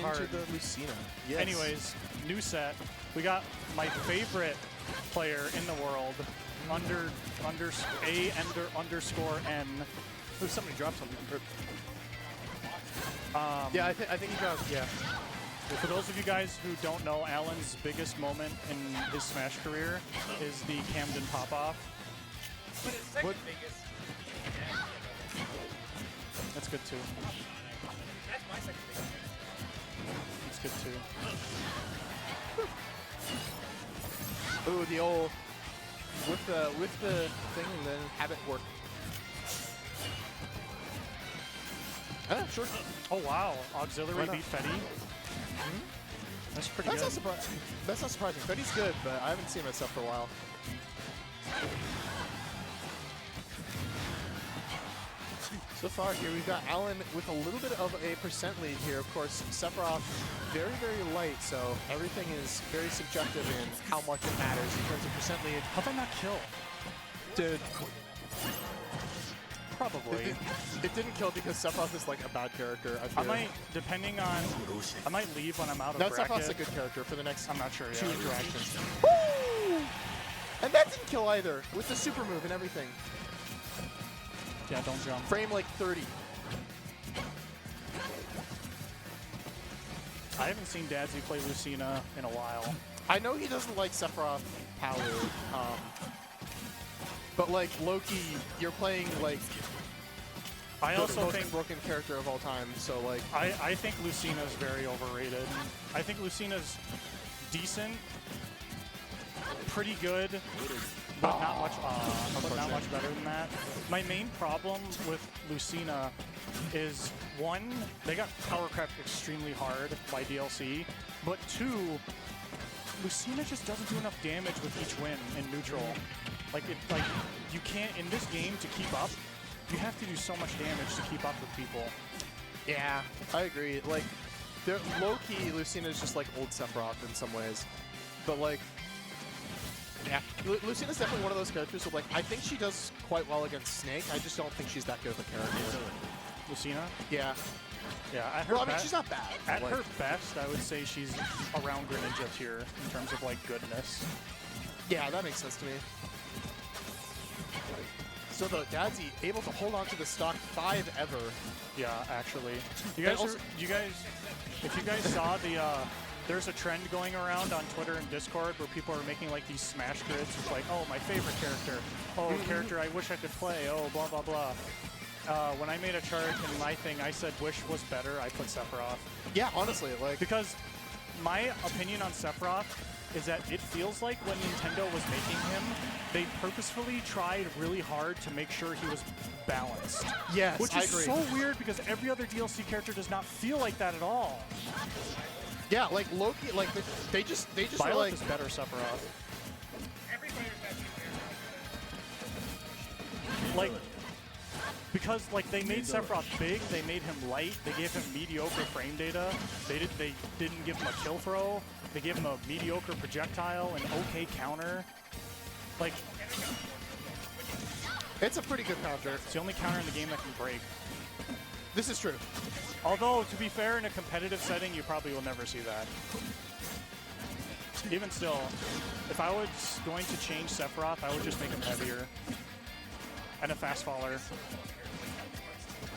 hard. the Lucina. Yes. Anyways, new set. We got my favorite player in the world, underscore N. Ooh, somebody dropped something. Yeah, I think he dropped. Yeah. For those of you guys who don't know, Alan's biggest moment in his Smash career is the Camden pop-off. But his second biggest. That's good too. That's my second biggest. That's good too. Ooh, the old with the thing and then have it work. Sure. Oh wow, auxiliary beat Fetty. That's pretty good. That's not surprising. Fetty's good, but I haven't seen him myself for a while. So far here, we've got Alan with a little bit of a percent lead here. Of course, Sephiroth very, very light, so everything is very subjective in how much it matters in terms of percent lead. How'd that not kill? Dude. Probably. It didn't kill because Sephiroth is like a bad character. I might, depending on, I might leave when I'm out of bracket. Sephiroth's a good character for the next I'm not sure yet. 2 interactions. Woo! And that didn't kill either, with the super move and everything. Yeah, don't jump. Frame like 30. I haven't seen Dadzie play Lucina in a while. I know he doesn't like Sephiroth power, but like Loki, you're playing like I also the most think broken character of all time. So like I think Lucina's very overrated. I think Lucina's decent, pretty good, but not much better than that. My main problem with Lucina is, one, they got power crept extremely hard by DLC, but two, Lucina just doesn't do enough damage with each win in neutral. Like you can't, in this game, to keep up, you have to do so much damage to keep up with people. Yeah, I agree. Like, low-key, Lucina is just like old Sephiroth in some ways, but like. Yeah, Lucina's definitely one of those characters who, like, I think she does quite well against Snake. I just don't think she's that good of a character. Lucina? Yeah. Yeah, at her well, I mean, she's not bad. At her best, I would say she's around Greninja tier in terms of, like, goodness. Yeah, that makes sense to me. So, though, Dadzie able to hold on to the stock 5 ever. Yeah, actually. If you guys saw the, there's a trend going around on Twitter and Discord where people are making like these Smash grids with like, oh, my favorite character. Oh, character I wish I could play. Oh, blah, blah, blah. When I made a chart in my thing, I said wish was better. I put Sephiroth. Yeah, honestly, like. Because my opinion on Sephiroth is that it feels like when Nintendo was making him, they purposefully tried really hard to make sure he was balanced. Yes, which is so weird because every other DLC character does not feel like that at all. Yeah, like Loki, like they just Violet are like is better Sephiroth. Every player's got two. Like, because like they made Sephiroth big, they made him light, they gave him mediocre frame data. They didn't give him a kill throw. They gave him a mediocre projectile, an okay counter. Like, it's a pretty good counter. It's the only counter in the game that can break. This is true. Although, to be fair, in a competitive setting, you probably will never see that. Even still, if I was going to change Sephiroth, I would just make him heavier. And a fast faller.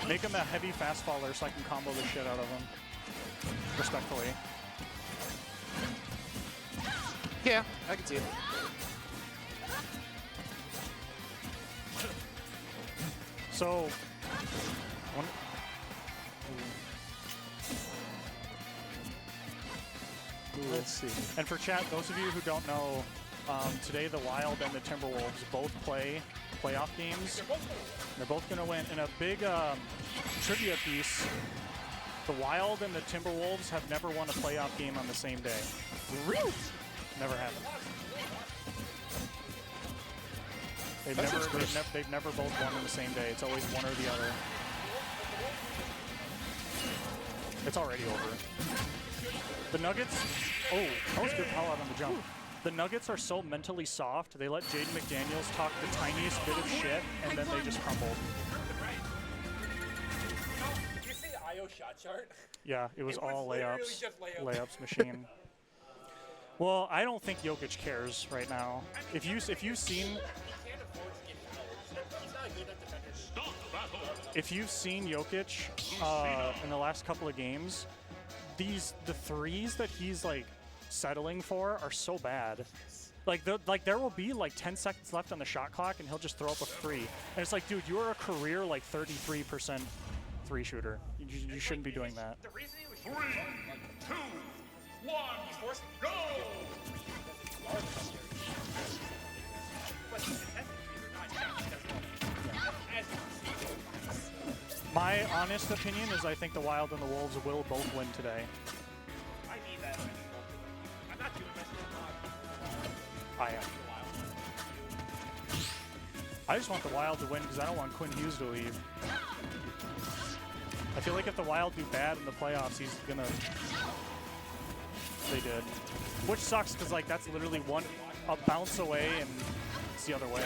Make him a heavy fast faller so I can combo the shit out of him. Respectfully. Yeah, I can see it. So, let's see. And for chat, those of you who don't know, today the Wild and the Timberwolves both play playoff games. They're both going to win. In a big trivia piece, the Wild and the Timberwolves have never won a playoff game on the same day. Really? Never happened. They've never both won on the same day. It's always one or the other. It's already over. The Nuggets, oh, that was good call out on the jump. The Nuggets are so mentally soft, they let Jaden McDaniels talk the tiniest bit of shit, and then they just crumbled. Did you say IO shot chart. Yeah, it was It was all literally layups. just layups. Layups machine. Well, I don't think Jokic cares right now. If you've seen He can't afford to get fouled. He's not a good enough defender. if you've seen Jokic in the last couple of games, the threes that he's like settling for are so bad. Like there will be like 10 seconds left on the shot clock and he'll just throw up a three. And it's like, dude, you are a career like 33% three shooter. You shouldn't be doing that. The reason he was shooting like 2, 1, he's forcing go. But these contested threes are not shots. As you can see. My honest opinion is I think the Wild and the Wolves will both win today. I need that. I'm not too invested in I am. I just want the Wild to win because I don't want Quinn Hughes to leave. I feel like if the Wild do bad in the playoffs, he's gonna... They did. Which sucks because like that's literally a bounce away and it's the other way.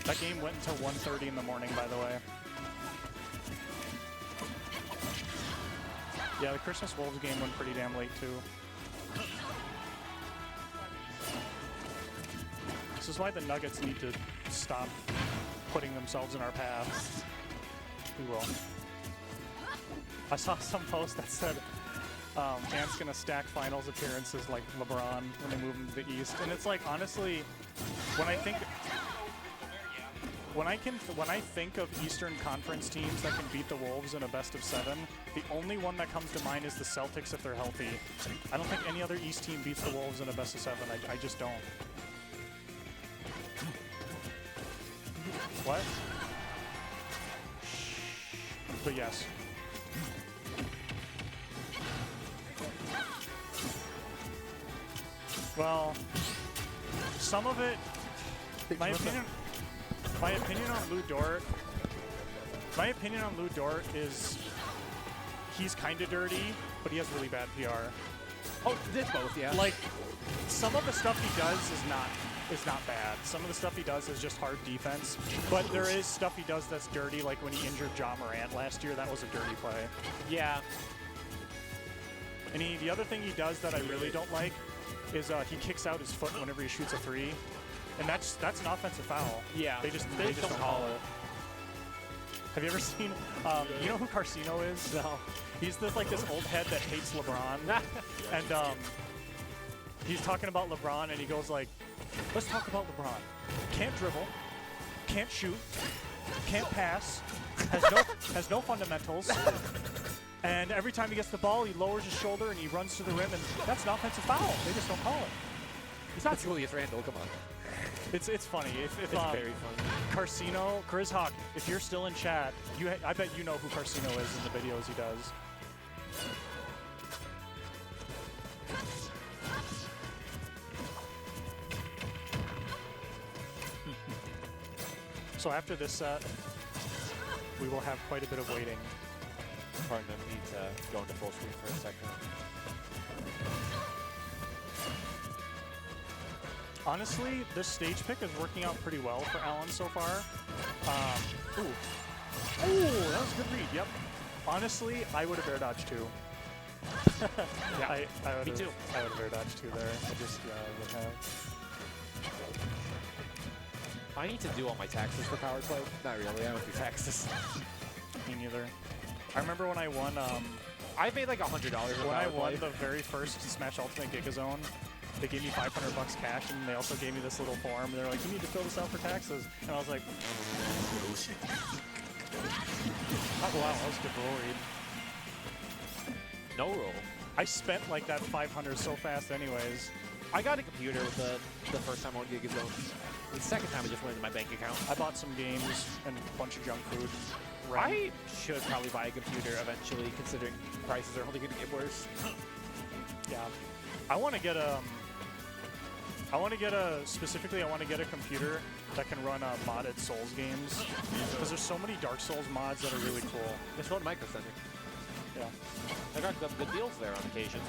That game went until 1:30 in the morning, by the way. Yeah, the Christmas Wolves game went pretty damn late too. This is why the Nuggets need to stop putting themselves in our path. We will. I saw some post that said Ant's gonna stack finals appearances like LeBron when they move him to the East, and it's like honestly, when I think of Eastern Conference teams that can beat the Wolves in a best-of-7, the only one that comes to mind is the Celtics if they're healthy. I don't think any other East team beats the Wolves in a best-of-7. I just don't. What? But yes. Well, some of it, my opinion on Lou Dort is he's kind of dirty, but he has really bad PR. Oh, it's both, yeah. Like, some of the stuff he does is not bad. Some of the stuff he does is just hard defense, but there is stuff he does that's dirty, like when he injured Ja Morant last year. That was a dirty play. Yeah. And the other thing he does that I really don't like is he kicks out his foot whenever he shoots a three, and that's an offensive foul. Yeah. They just don't call it. Have you ever seen? You know who Carcino is? No. He's this old head that hates LeBron, and he's talking about LeBron, and he goes like, "Let's talk about LeBron. Can't dribble, can't shoot, can't pass, has no fundamentals." And every time he gets the ball, he lowers his shoulder and he runs to the rim, and that's an offensive foul. They just don't call it. He's not Julius Randle, come on. It's funny. If It's very funny. Carcino, Chris Hawk, if you're still in chat, I bet you know who Carcino is in the videos he does. So after this set, we will have quite a bit of waiting. Pardon me to go into full screen for a second. Honestly, this stage pick is working out pretty well for Alan so far. Ooh, that was a good read. Yep. Honestly, I would have air dodged too. Yeah, I me too. I would have air dodged too there. I would have. I need to do all my taxes for power play. Not really, I don't do taxes. Me neither. I remember when I won. I made like $100 When I won the very first Smash Ultimate Gigazone, they gave me $500 cash, and they also gave me this little form. They're like, "You need to fill this out for taxes," and I was like, "Oh wow, that was good roll read." No roll. I spent like that 500 so fast, anyways. I got a computer with the first time I won Gigazone. The second time I just went into my bank account. I bought some games and a bunch of junk food. I should probably buy a computer eventually, considering prices are only going to get worse. Yeah, I want to get a. Specifically, I want to get a computer that can run modded Souls games, because there's so many Dark Souls mods that are really cool. Just run Micro Center. Yeah, I got good deals there on occasion.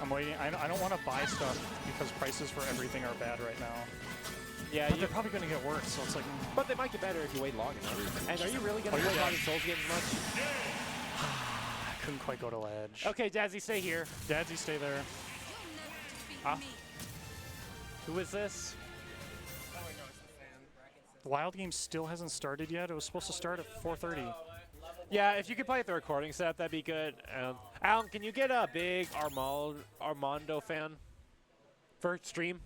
I'm waiting. I don't want to buy stuff because prices for everything are bad right now. Yeah, But they're probably going to get worse, so it's like... but they might get better if you wait long enough. And are you really going to play a lot of Souls games much? I couldn't quite go to ledge. Okay, Dadzie, stay here. Dadzie, stay there. Who is this? The Wild game still hasn't started yet. It was supposed to start at 4:30. Yeah, if you could play at the recording set, that'd be good. Alan, can you get a big Armando fan for stream?